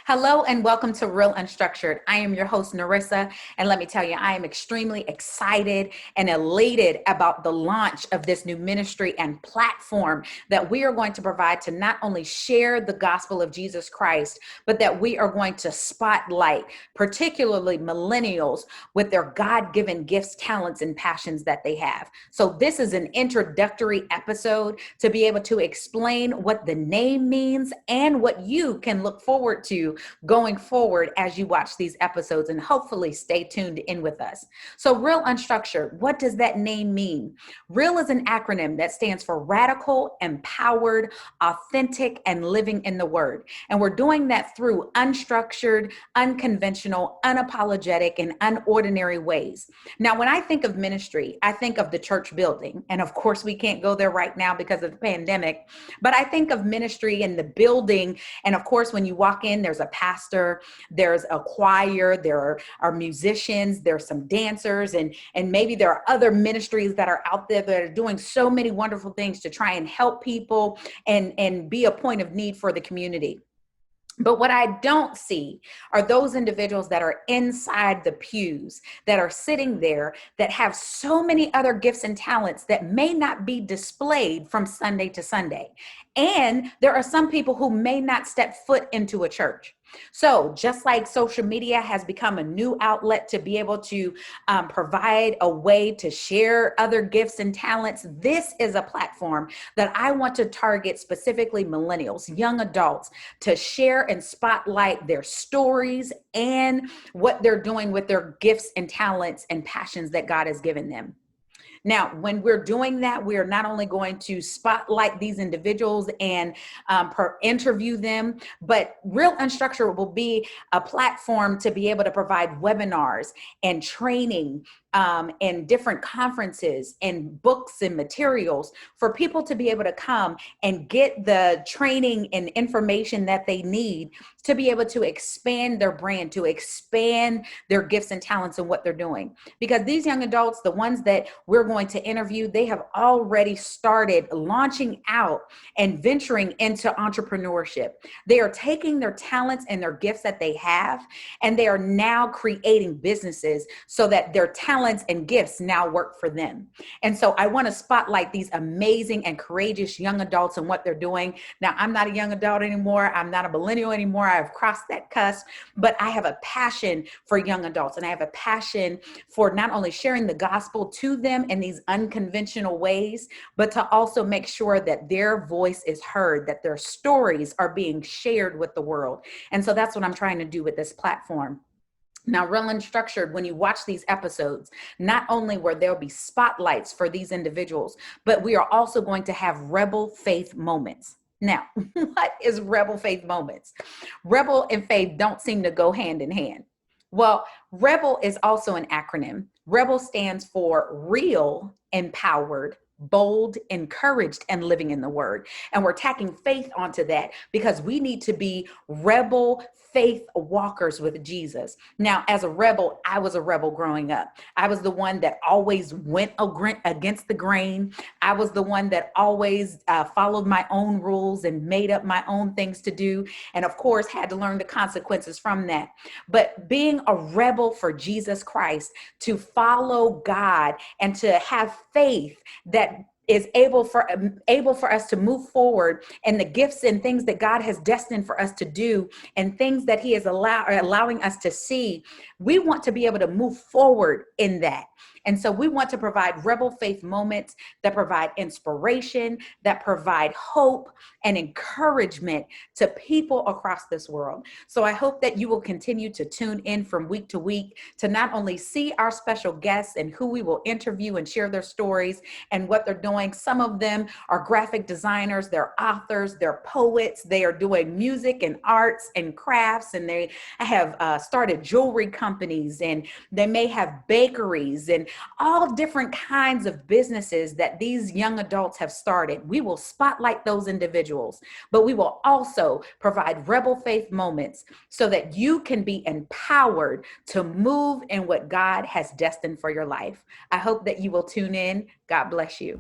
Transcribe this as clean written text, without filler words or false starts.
Hello and welcome to Real Unstructured. I am your host, Narissa, and let me tell you, I am extremely excited and elated about the launch of this new ministry and platform that we are going to provide to not only share the gospel of Jesus Christ, but that we are going to spotlight particularly millennials with their God-given gifts, talents, and passions that they have. So this is an introductory episode to be able to explain what the name means and what you can look forward to going forward as you watch these episodes, and hopefully stay tuned in with us. So Real Unstructured, what does that name mean? Real is an acronym that stands for radical, empowered, authentic, and living in the word. And we're doing that through unstructured, unconventional, unapologetic, and unordinary ways. Now, when I think of ministry, I think of the church building. And of course, we can't go there right now because of the pandemic, but I think of ministry in the building. And of course, when you walk in, there's a pastor, there's a choir, there are musicians, there's some dancers, and maybe there are other ministries that are out there that are doing so many wonderful things to try and help people and be a point of need for the community. But what I don't see are those individuals that are inside the pews, that are sitting there, that have so many other gifts and talents that may not be displayed from Sunday to Sunday. And there are some people who may not step foot into a church. So just like social media has become a new outlet to be able to provide a way to share other gifts and talents, this is a platform that I want to target specifically millennials, young adults, to share and spotlight their stories and what they're doing with their gifts and talents and passions that God has given them. Now, when we're doing that, we are not only going to spotlight these individuals and interview them, but Real Unstructured will be a platform to be able to provide webinars and training and different conferences and books and materials for people to be able to come and get the training and information that they need to be able to expand their brand, to expand their gifts and talents and what they're doing. Because these young adults, the ones that we're going to interview, they have already started launching out and venturing into entrepreneurship. They are taking their talents and their gifts that they have, and they are now creating businesses so that their talents and gifts now work for them. And so I want to spotlight these amazing and courageous young adults and what they're doing. Now, I'm not a young adult anymore. I'm not a millennial anymore. I've crossed that cusp, but I have a passion for young adults, and I have a passion for not only sharing the gospel to them in these unconventional ways, but to also make sure that their voice is heard, that their stories are being shared with the world. And so that's what I'm trying to do with this platform. Now, Real Unstructured, when you watch these episodes, not only where there'll be spotlights for these individuals, but we are also going to have rebel faith moments. Now, what is rebel faith moments? Rebel and faith don't seem to go hand in hand. Well, rebel is also an acronym. Rebel stands for real, empowered, bold, encouraged, and living in the word. And we're tacking faith onto that because we need to be rebel faith walkers with Jesus. Now, as a rebel, I was a rebel growing up. I was the one that always went against the grain. I was the one that always followed my own rules and made up my own things to do. And of course, had to learn the consequences from that. But being a rebel for Jesus Christ, to follow God and to have faith that is able for us to move forward and the gifts and things that God has destined for us to do and things that he is allowing us to see, we want to be able to move forward in that. And so we want to provide rebel faith moments that provide inspiration, that provide hope and encouragement to people across this world. So I hope that you will continue to tune in from week to week to not only see our special guests and who we will interview and share their stories and what they're doing. Some of them are graphic designers, they're authors, they're poets, they are doing music and arts and crafts, and they have started jewelry companies, and they may have bakeries and all different kinds of businesses that these young adults have started. We will spotlight those individuals, but we will also provide rebel faith moments so that you can be empowered to move in what God has destined for your life. I hope that you will tune in. God bless you.